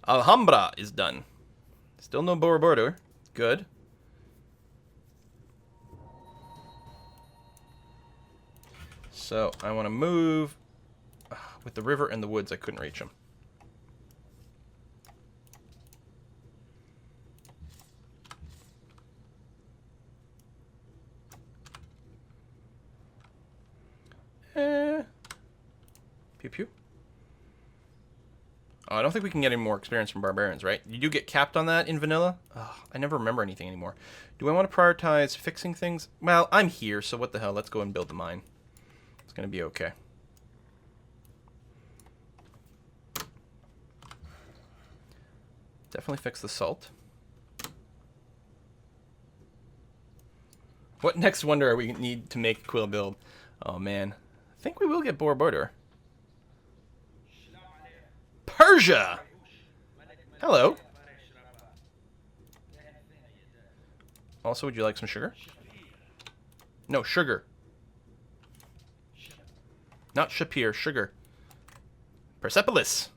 Alhambra is done. Still no border. Good. So I want to move. With the river and the woods, I couldn't reach them. Pew pew. Oh, I don't think we can get any more experience from barbarians, right? You do get capped on that in vanilla? Oh, I never remember anything anymore. Do I want to prioritize fixing things? Well, I'm here, so what the hell? Let's go and build the mine. It's going to be okay. Definitely fix the salt. What next wonder are we need to make Quill build? Oh, man. I think we will get border. Persia! Hello. Also, would you like some sugar? No, sugar. Not Shapir, sugar. Persepolis.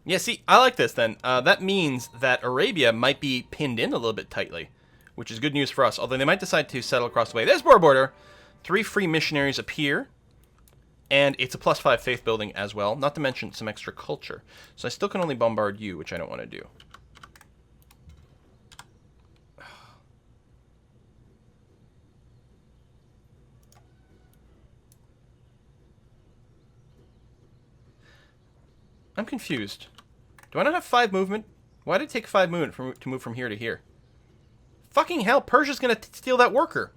Yeah, see, I like this then. That means that Arabia might be pinned in a little bit tightly, which is good news for us, although they might decide to settle across the way. There's border. 3 free missionaries appear, and it's a +5 faith building as well, not to mention some extra culture. So I still can only bombard you, which I don't want to do. I'm confused. Do I not have 5 movement? Why did it take 5 movement to move from here to here? Fucking hell, Persia's gonna steal that worker.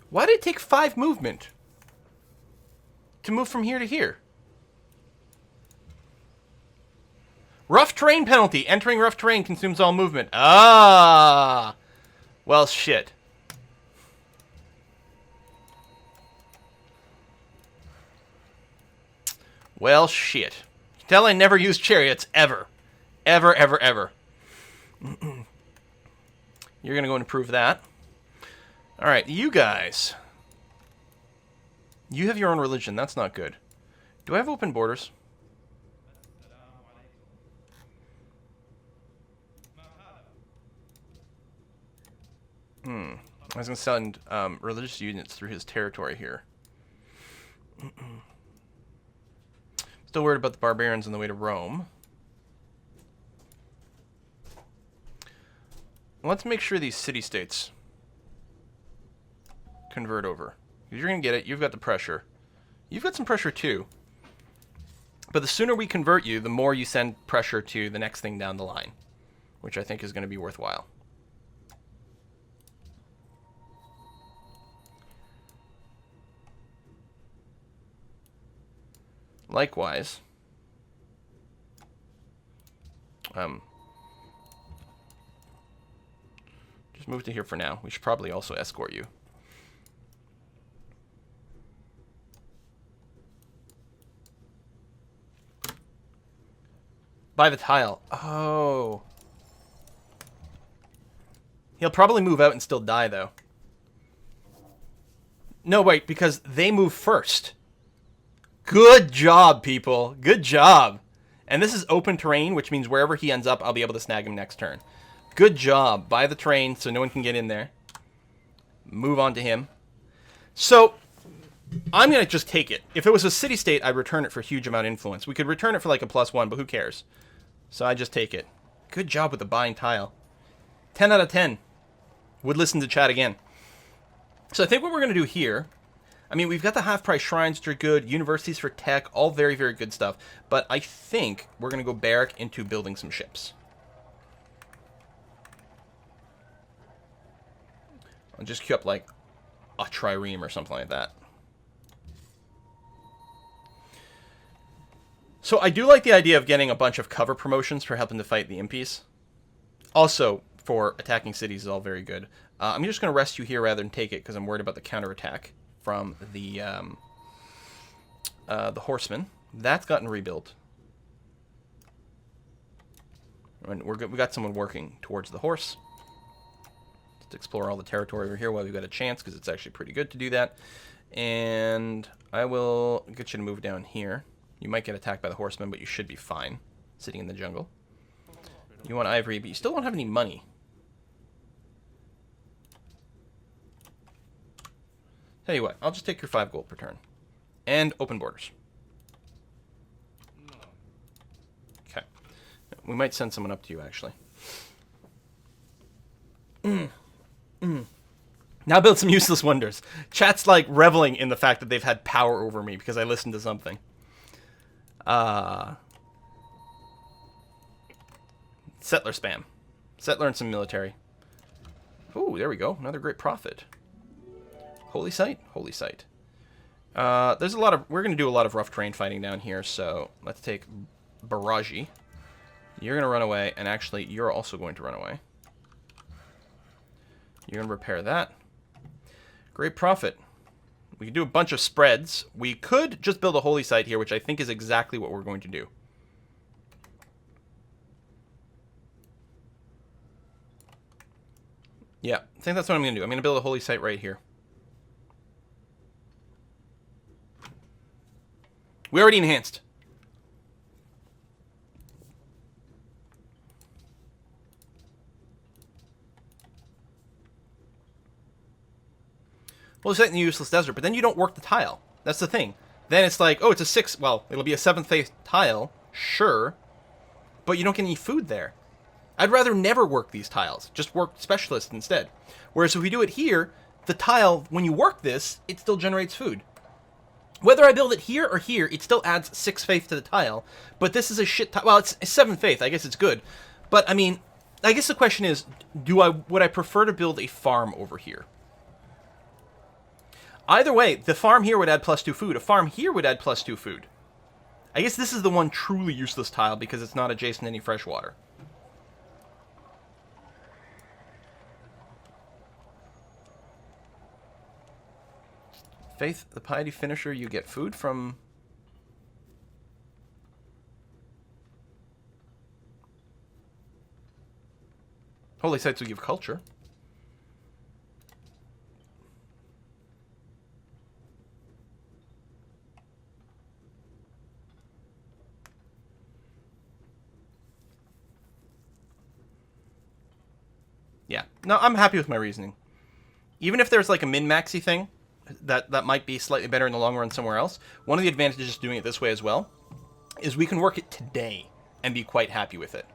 Why did it take 5 movement to move from here to here? Rough terrain penalty. Entering rough terrain consumes all movement. Ah! Well, shit. Well, shit. You can tell I never use chariots, ever. Ever, ever, ever. You're going to go and improve that. Alright, you guys. You have your own religion. That's not good. Do I have open borders? I was going to send religious units through his territory here. Still worried about the barbarians on the way to Rome. Let's make sure these city-states convert over. You're going to get it. You've got the pressure. You've got some pressure too. But the sooner we convert you, the more you send pressure to the next thing down the line, which I think is going to be worthwhile. Likewise, just move to here for now. We should probably also escort you. Buy the tile. Oh. He'll probably move out and still die, though. No, wait, because they move first. Good job, people. Good job. And this is open terrain, which means wherever he ends up, I'll be able to snag him next turn. Good job. Buy the terrain so no one can get in there. Move on to him. So, I'm going to just take it. If it was a city-state, I'd return it for a huge amount of influence. We could return it for like a +1, but who cares? So I just take it. Good job with the buying tile. 10 out of 10. Would listen to chat again. So I think what we're going to do here... I mean, we've got the half-price shrines, which are good, universities for tech, all very, very good stuff. But I think we're going to go barrack into building some ships. I'll just queue up, like, a trireme or something like that. So I do like the idea of getting a bunch of cover promotions for helping to fight the impies. Also, for attacking cities is all very good. I'm just going to rest you here rather than take it, because I'm worried about the counterattack from the horsemen. That's gotten rebuilt. And we got someone working towards the horse. Let's explore all the territory over here while we've got a chance, because it's actually pretty good to do that. And I will get you to move down here. You might get attacked by the horsemen, but you should be fine sitting in the jungle. You want ivory, but you still don't have any money. Tell you what, I'll just take your 5 gold per turn. And open borders. Okay. We might send someone up to you, actually. Now build some useless wonders. Chat's like reveling in the fact that they've had power over me because I listened to something. Settler spam. Settler and some military. Ooh, there we go. Another great profit. Holy site? Holy site. There's a lot of... We're going to do a lot of rough terrain fighting down here, so let's take Baraji. You're going to run away, and actually, you're also going to run away. You're going to repair that. Great profit. We can do a bunch of spreads. We could just build a holy site here, which I think is exactly what we're going to do. Yeah, I think that's what I'm going to do. I'm going to build a holy site right here. We already enhanced. Well, it's set in the useless desert, but then you don't work the tile. That's the thing. Then it's like, oh, it's a 6. Well, it'll be a 7th phase tile, sure, but you don't get any food there. I'd rather never work these tiles. Just work specialists instead. Whereas if we do it here, the tile, when you work this, it still generates food. Whether I build it here or here, it still adds 6 faith to the tile. But this is a shit tile. Well, it's 7 faith. I guess it's good. But, I mean, I guess the question is, would I prefer to build a farm over here? Either way, the farm here would add +2 food. A farm here would add +2 food. I guess this is the one truly useless tile because it's not adjacent to any fresh water. Faith, the piety finisher, you get food from... Holy sites will give culture. Yeah. No, I'm happy with my reasoning. Even if there's like a min-maxy thing, that might be slightly better in the long run somewhere else. One of the advantages of doing it this way as well is we can work it today and be quite happy with it.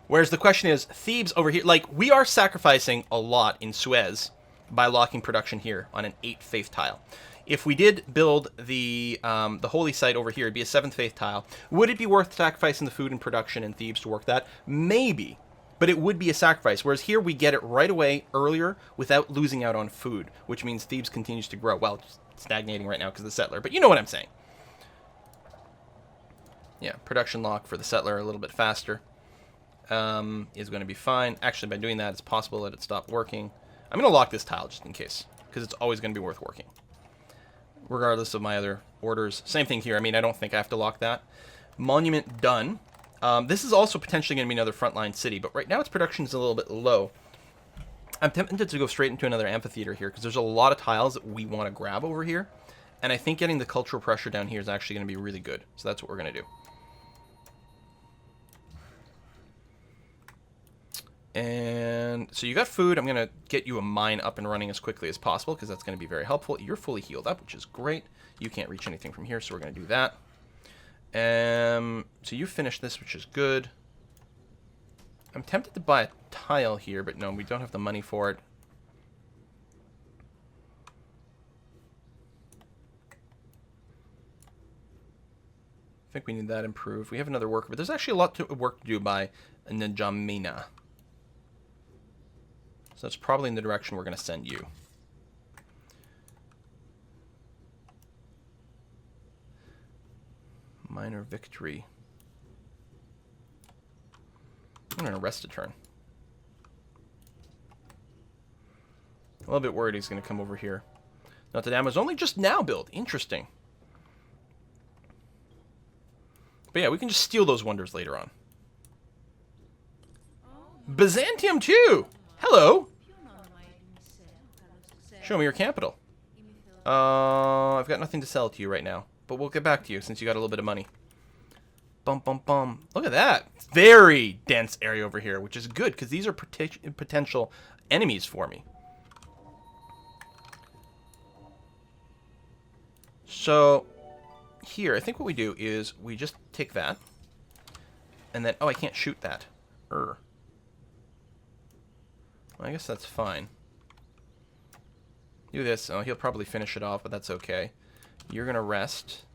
Whereas the question is, Thebes over here, like, we are sacrificing a lot in Suez by locking production here on an 8th faith tile. If we did build the holy site over here, it'd be a 7th faith tile. Would it be worth sacrificing the food and production in Thebes to work that? Maybe. But it would be a sacrifice, whereas here we get it right away earlier without losing out on food, which means Thebes continues to grow. Well, it's stagnating right now because of the settler, but you know what I'm saying. Yeah, production lock for the settler a little bit faster is going to be fine. Actually, by doing that, it's possible that it stopped working. I'm going to lock this tile just in case, because it's always going to be worth working, regardless of my other orders. Same thing here. I mean, I don't think I have to lock that. Monument done. This is also potentially going to be another frontline city, but right now its production is a little bit low. I'm tempted to go straight into another amphitheater here, because there's a lot of tiles that we want to grab over here, and I think getting the cultural pressure down here is actually going to be really good. So that's what we're going to do. And so you got food. I'm going to get you a mine up and running as quickly as possible, because that's going to be very helpful. You're fully healed up, which is great. You can't reach anything from here, so we're going to do that. So you finished this, which is good. I'm tempted to buy a tile here, but no, we don't have the money for it. I think we need that improved. We have another worker, but there's actually a lot of work to do by Njamena. So that's probably in the direction we're going to send you. Minor victory. I'm going to rest a turn. A little bit worried he's going to come over here. Notre Dame was only just now built. Interesting. But yeah, we can just steal those wonders later on. Byzantium too! Hello! Show me your capital. I've got nothing to sell to you right now, but we'll get back to you since you got a little bit of money. Bum, bum, bum. Look at that. Very dense area over here, which is good because these are potential enemies for me. So here, I think what we do is we just take that. And then, oh, I can't shoot that. Well, I guess that's fine. Do this. Oh, he'll probably finish it off, but that's okay. You're going to rest.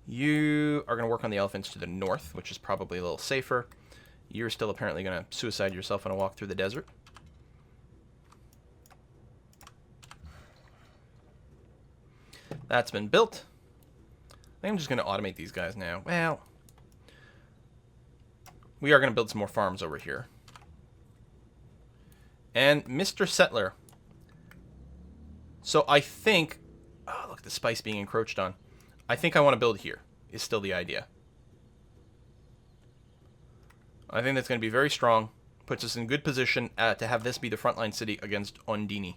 You are going to work on the elephants to the north, which is probably a little safer. You're still apparently going to suicide yourself on a walk through the desert. That's been built. I think I'm just going to automate these guys now. Well, we are going to build some more farms over here. And Mr. Settler. So I think... Oh, look, the spice being encroached on. I think I want to build here, is still the idea. I think that's going to be very strong. Puts us in good position to have this be the frontline city against Ondini.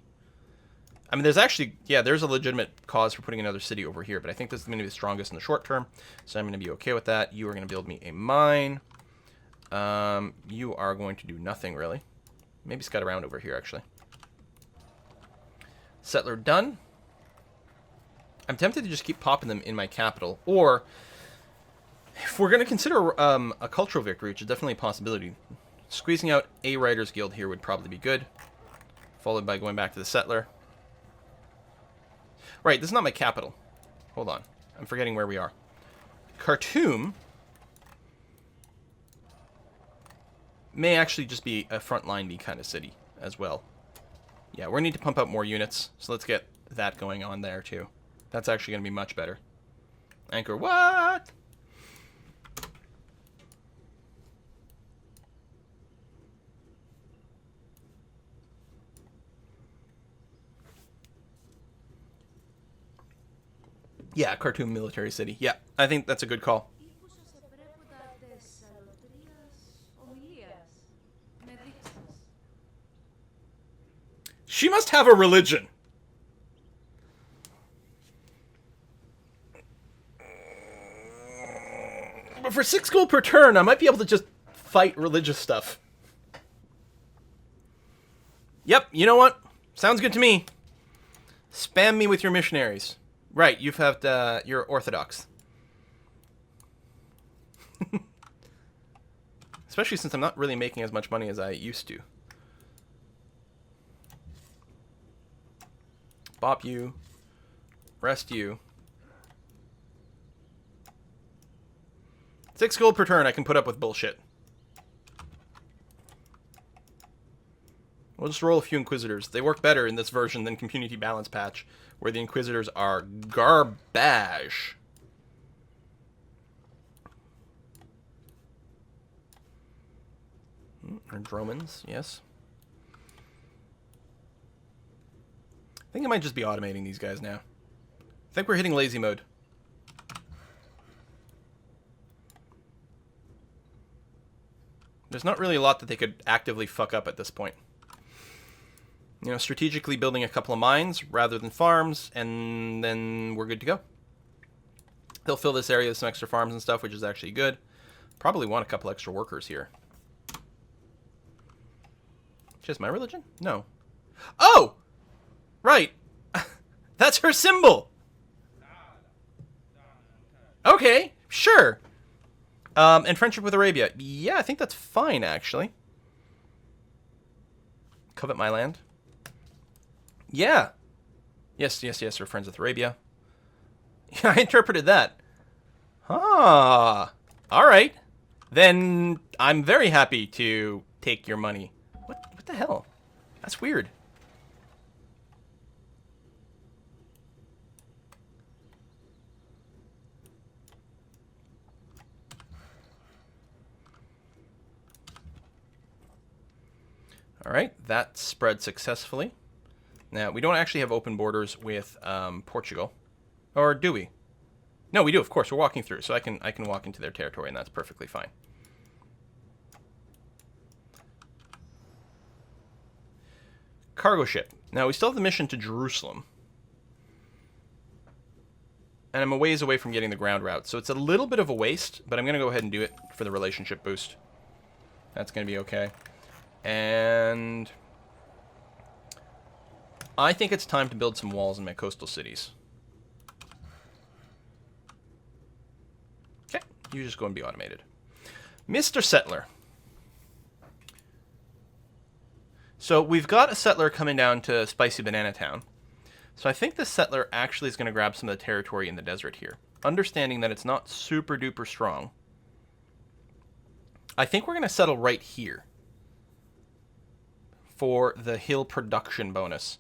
I mean, there's actually... Yeah, there's a legitimate cause for putting another city over here, but I think this is going to be the strongest in the short term, so I'm going to be okay with that. You are going to build me a mine. You are going to do nothing, really. Maybe scout around over here, actually. Settler done. I'm tempted to just keep popping them in my capital. Or, if we're going to consider a cultural victory, which is definitely a possibility, squeezing out a Writers Guild here would probably be good. Followed by going back to the Settler. Right, this is not my capital. Hold on. I'm forgetting where we are. Khartoum may actually just be a frontline-y kind of city as well. Yeah, we're going to need to pump out more units, so let's get that going on there too. That's actually going to be much better. Anchor, what? Yeah, Khartoum military city. Yeah, I think that's a good call. She must have a religion. But for 6 gold per turn, I might be able to just fight religious stuff. Yep, you know what? Sounds good to me. Spam me with your missionaries. Right, you're Orthodox. Especially since I'm not really making as much money as I used to. Bop you. Rest you. 6 gold per turn, I can put up with bullshit. We'll just roll a few Inquisitors. They work better in this version than Community Balance Patch, where the Inquisitors are garbage. Or Dromans, yes. I think I might just be automating these guys now. I think we're hitting lazy mode. There's not really a lot that they could actively fuck up at this point. You know, strategically building a couple of mines rather than farms, and then we're good to go. They'll fill this area with some extra farms and stuff, which is actually good. Probably want a couple extra workers here. Just my religion? No. Oh! Right. That's her symbol. Okay, sure. And friendship with Arabia. Yeah, I think that's fine, actually. Covet my land. Yeah. Yes, yes, yes, we're friends with Arabia. Yeah, I interpreted that. Ah. Alright. Then I'm very happy to take your money. What the hell? That's weird. Alright, that spread successfully. Now, we don't actually have open borders with Portugal. Or do we? No, we do, of course. We're walking through, so I can walk into their territory, and that's perfectly fine. Cargo ship. Now, we still have the mission to Jerusalem. And I'm a ways away from getting the ground route. So it's a little bit of a waste, but I'm going to go ahead and do it for the relationship boost. That's going to be okay. And I think it's time to build some walls in my coastal cities. Okay, you just go and be automated. Mr. Settler. So we've got a settler coming down to Spicy Banana Town. So I think this settler actually is going to grab some of the territory in the desert here. Understanding that it's not super duper strong. I think we're going to settle right here. For the hill production bonus.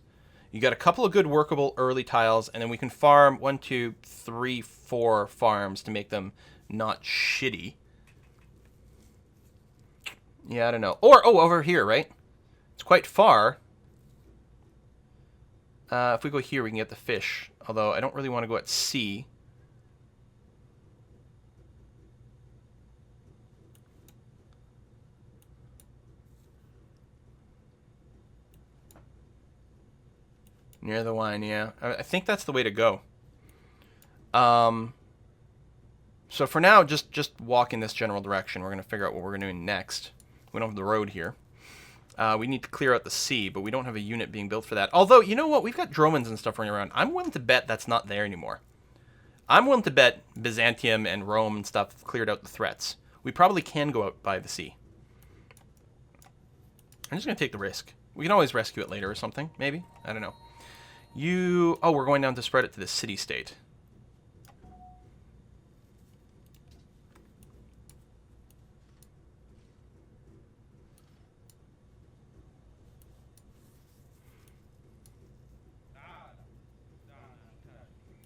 You got a couple of good workable early tiles, and then we can farm 1, 2, 3, 4 farms to make them not shitty. Yeah, I don't know. Or, oh, over here, right? It's quite far. If we go here, we can get the fish. Although, I don't really want to go at sea. Near the wine, yeah. I think that's the way to go. So for now, just walk in this general direction. We're going to figure out what we're going to do next. We don't have the road here. We need to clear out the sea, but we don't have a unit being built for that. Although, you know what? We've got Dromans and stuff running around. I'm willing to bet that's not there anymore. I'm willing to bet Byzantium and Rome and stuff have cleared out the threats. We probably can go out by the sea. I'm just going to take the risk. We can always rescue it later or something, maybe. I don't know. Oh, we're going down to spread it to the city-state.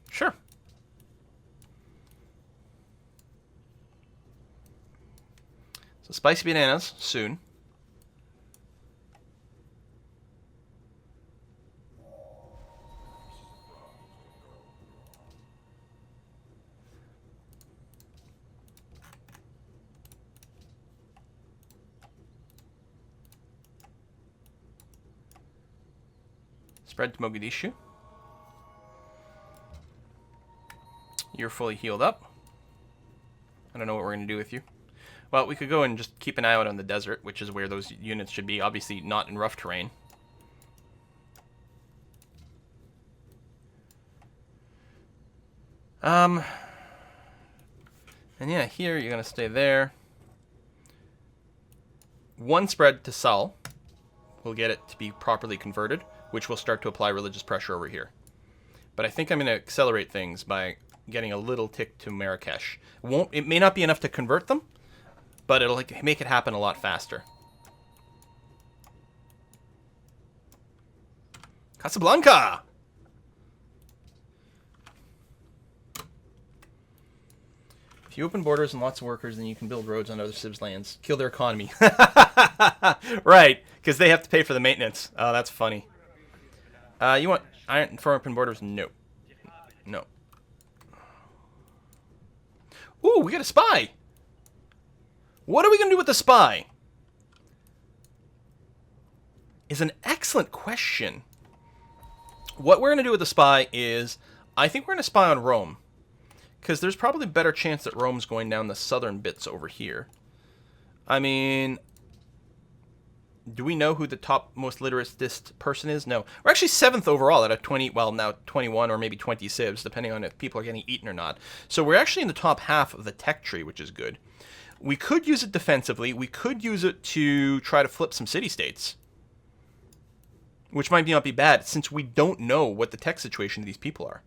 Sure. So spicy bananas soon. Spread to Mogadishu. You're fully healed up. I don't know what we're going to do with you. Well, we could go and just keep an eye out on the desert, which is where those units should be. Obviously not in rough terrain. And yeah, here you're going to stay there. One spread to Sal will get it to be properly converted, which will start to apply religious pressure over here. But I think I'm going to accelerate things by getting a little tick to Marrakesh. It may not be enough to convert them, but it'll make it happen a lot faster. Casablanca! If you open borders and lots of workers, then you can build roads on other civs' lands. Kill their economy. Right, because they have to pay for the maintenance. Oh, that's funny. You want iron for open borders? No. No. Ooh, we got a spy! What are we going to do with the spy? Is an excellent question. What we're going to do with the spy is, I think we're going to spy on Rome. Because there's probably a better chance that Rome's going down the southern bits over here. I mean, do we know who the top most literatist person is? No. We're actually 7th overall out of 20, well, now 21 or maybe 20 civs, depending on if people are getting eaten or not. So we're actually in the top half of the tech tree, which is good. We could use it defensively. We could use it to try to flip some city-states. Which might not be bad, since we don't know what the tech situation of these people are.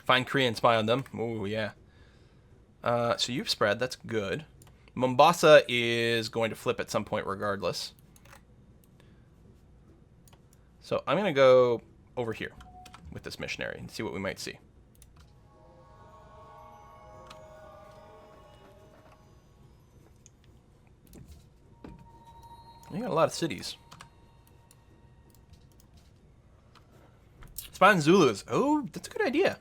Find Korea and spy on them. Ooh, yeah. So you've spread. That's good. Mombasa is going to flip at some point regardless. So I'm going to go over here with this missionary and see what we might see. You got a lot of cities. Spy on Zulus. Oh, that's a good idea.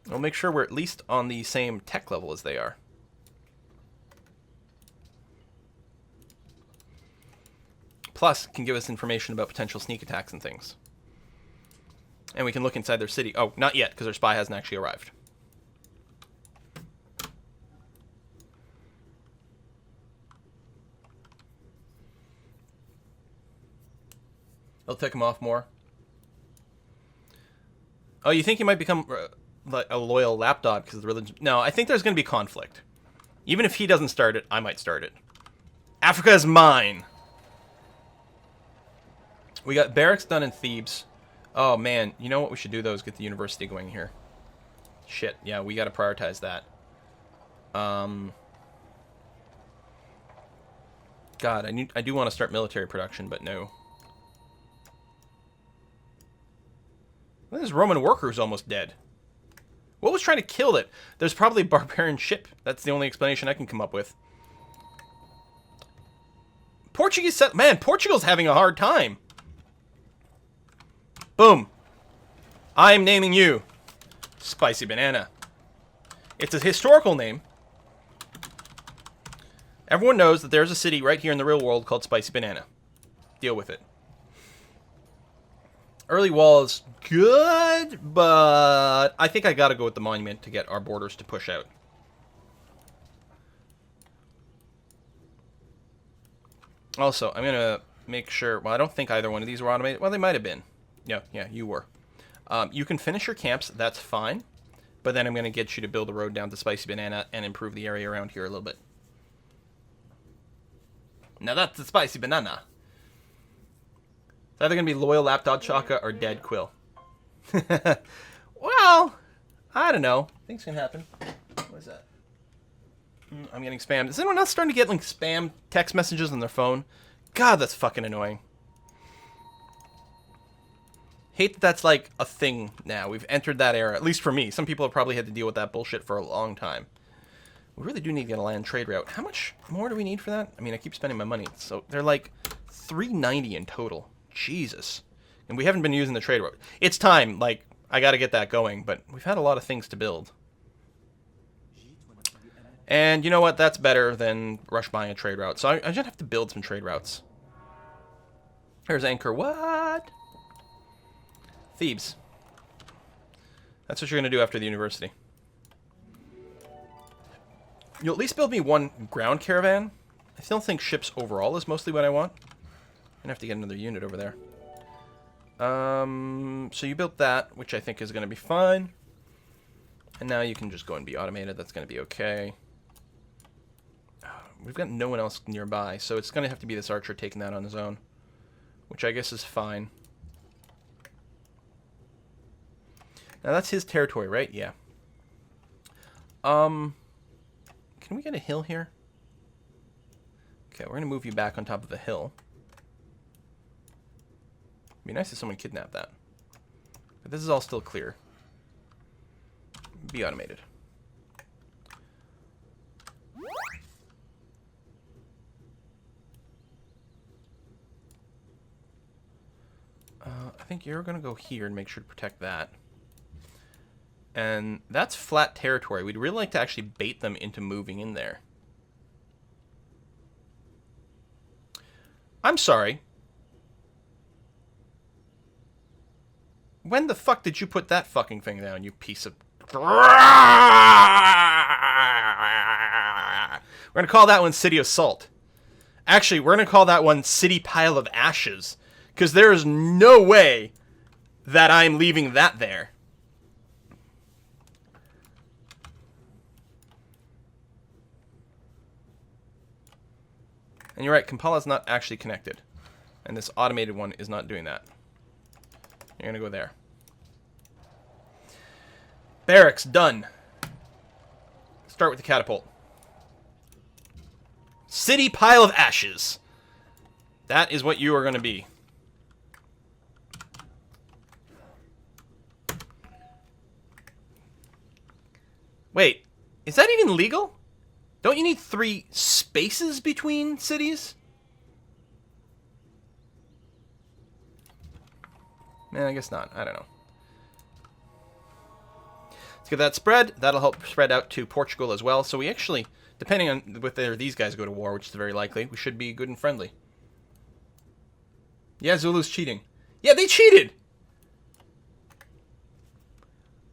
We'll make sure we're at least on the same tech level as they are. Plus, it can give us information about potential sneak attacks and things. And we can look inside their city. Oh, not yet, because their spy hasn't actually arrived. They'll tick him off more. Oh, you think he might become like a loyal lapdog because of the religion? No, I think there's going to be conflict. Even if he doesn't start it, I might start it. Africa is mine. We got barracks done in Thebes. Oh, man. You know what we should do, though, is get the university going here. Shit. Yeah, we got to prioritize that. God, I do want to start military production, but no. This Roman worker who's almost dead. What was trying to kill it? There's probably a barbarian ship. That's the only explanation I can come up with. Portuguese set. Man, Portugal's having a hard time. Boom. I'm naming you Spicy Banana. It's a historical name. Everyone knows that there's a city right here in the real world called Spicy Banana. Deal with it. Early wall is good, but I think I gotta go with the monument to get our borders to push out. Also, I'm gonna make sure, well, I don't think either one of these were automated. Well, they might have been. Yeah, you were. You can finish your camps, that's fine. But then I'm gonna get you to build a road down to Spicy Banana and improve the area around here a little bit. Now that's the Spicy Banana. It's either going to be loyal lapdog Chaka or dead Quill. Well, I don't know. Things can happen. What is that? I'm getting spammed. Is anyone else starting to get like spam text messages on their phone? God, that's fucking annoying. Hate that that's like a thing now. We've entered that era. At least for me. Some people have probably had to deal with that bullshit for a long time. We really do need to get a land trade route. How much more do we need for that? I mean, I keep spending my money. So they're like $390 in total. Jesus. And we haven't been using the trade route. It's time. Like, I got to get that going. But we've had a lot of things to build. And you know what? That's better than rush buying a trade route. So I just have to build some trade routes. Here's Anchor. What? Thebes. That's what you're going to do after the university. You'll at least build me one ground caravan. I still think ships overall is mostly what I want. I'm gonna have to get another unit over there. So you built that, which I think is going to be fine. And now you can just go and be automated. That's going to be okay. We've got no one else nearby, so it's going to have to be this archer taking that on his own. Which I guess is fine. Now that's his territory, right? Yeah. Can we get a hill here? Okay, we're going to move you back on top of the hill. It'd be nice if someone kidnapped that. But this is all still clear. Be automated. I think you're going to go here and make sure to protect that. And that's flat territory. We'd really like to actually bait them into moving in there. I'm sorry. When the fuck did you put that fucking thing down, you piece of... We're going to call that one City of Salt. Actually, we're going to call that one City Pile of Ashes. Because there is no way that I'm leaving that there. And you're right, Kampala's not actually connected. And this automated one is not doing that. You're going to go there. Barracks, done. Start with the catapult. City Pile of Ashes. That is what you are going to be. Wait, is that even legal? Don't you need 3 spaces between cities? Man, I guess not. I don't know. Let's get that spread. That'll help spread out to Portugal as well. So we actually, depending on whether these guys go to war, which is very likely, we should be good and friendly. Yeah, Zulu's cheating. Yeah, they cheated!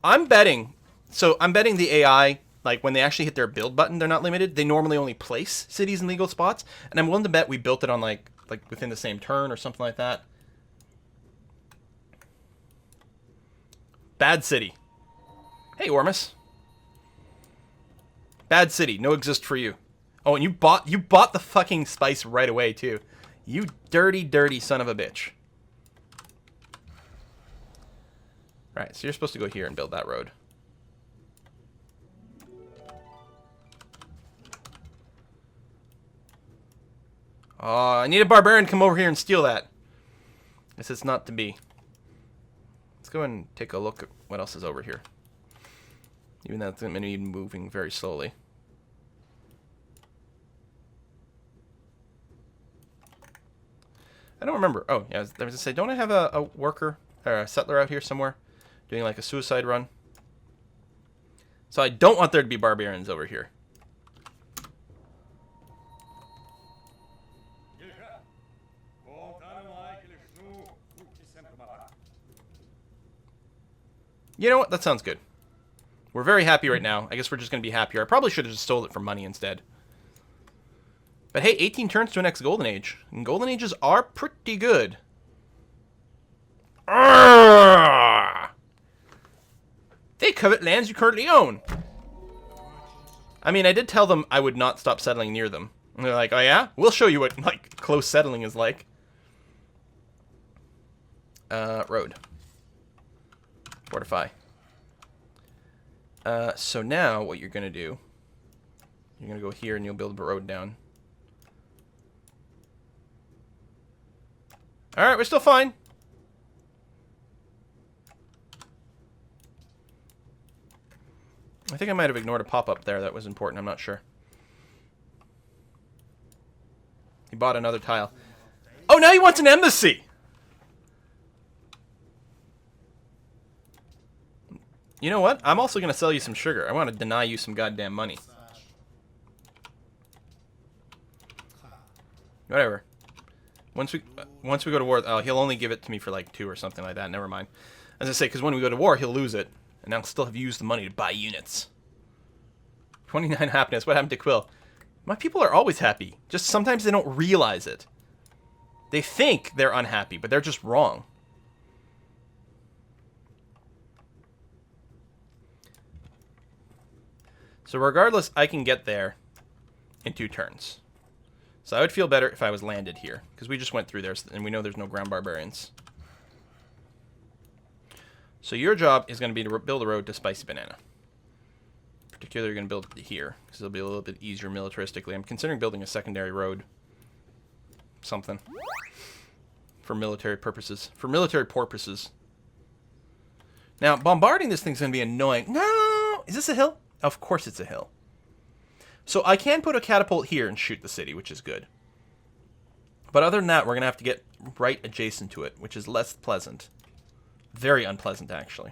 I'm betting... So, I'm betting the AI, like, when they actually hit their build button, they're not limited. They normally only place cities in legal spots. And I'm willing to bet we built it on, like within the same turn or something like that. Bad city. Hey, Ormus. Bad city. No exist for you. Oh, and you bought the fucking spice right away, too. You dirty, dirty son of a bitch. Alright, so you're supposed to go here and build that road. Oh, I need a barbarian to come over here and steal that. Guess it's not to be. Let's go and take a look at what else is over here. Even though it's going to be moving very slowly. I don't remember. Oh, yeah, I was going to say, don't I have a worker or a settler out here somewhere doing like a suicide run? So I don't want there to be barbarians over here. You know what? That sounds good. We're very happy right now. I guess we're just going to be happier. I probably should have just stole it for money instead. But hey, 18 turns to an next Golden Age. And Golden Ages are pretty good. Arrgh! They covet lands you currently own. I mean, I did tell them I would not stop settling near them. And they're like, oh yeah? We'll show you what, like, close settling is like. Road. Fortify. So now what you're going to do, you're going to go here and you'll build a road down. Alright, we're still fine. I think I might have ignored a pop-up there that was important, I'm not sure. He bought another tile. Oh, now he wants an embassy! You know what? I'm also going to sell you some sugar. I want to deny you some goddamn money. Whatever. Once we go to war, oh, he'll only give it to me for like 2 or something like that. Never mind. As I say, because when we go to war, he'll lose it. And I'll still have used the money to buy units. 29 happiness. What happened to Quill? My people are always happy. Just sometimes they don't realize it. They think they're unhappy, but they're just wrong. So regardless, I can get there in 2 turns. So I would feel better if I was landed here, because we just went through there, and we know there's no ground barbarians. So your job is going to be to build a road to Spicy Banana. Particularly, you're going to build it here, because it'll be a little bit easier militaristically. I'm considering building a secondary road. Something. For military purposes. For military purposes. Now, bombarding this thing's going to be annoying. No! Is this a hill? Of course it's a hill. So I can put a catapult here and shoot the city, which is good. But other than that, we're going to have to get right adjacent to it, which is less pleasant. Very unpleasant, actually.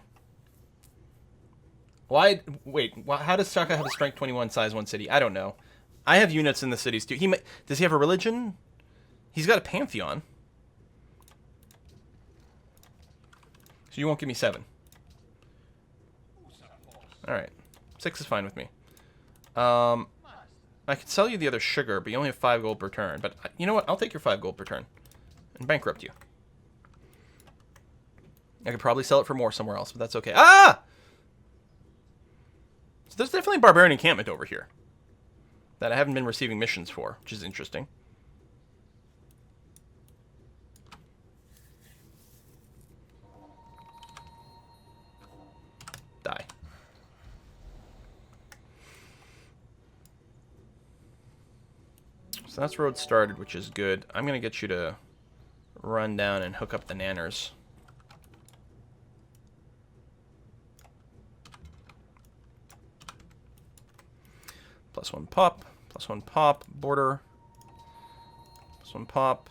Why? Wait, how does Chaka have a strength 21 size 1 city? I don't know. I have units in the cities, too. Does he have a religion? He's got a pantheon. So you won't give me 7. Alright. 6 is fine with me. I could sell you the other sugar, but you only have 5 gold per turn. But you know what? I'll take your 5 gold per turn. And bankrupt you. I could probably sell it for more somewhere else, but that's okay. Ah! So there's definitely a barbarian encampment over here. That I haven't been receiving missions for, which is interesting. Die. So that's road started, which is good. I'm going to get you to run down and hook up the nanners. +1 pop, +1 pop, border, +1 pop.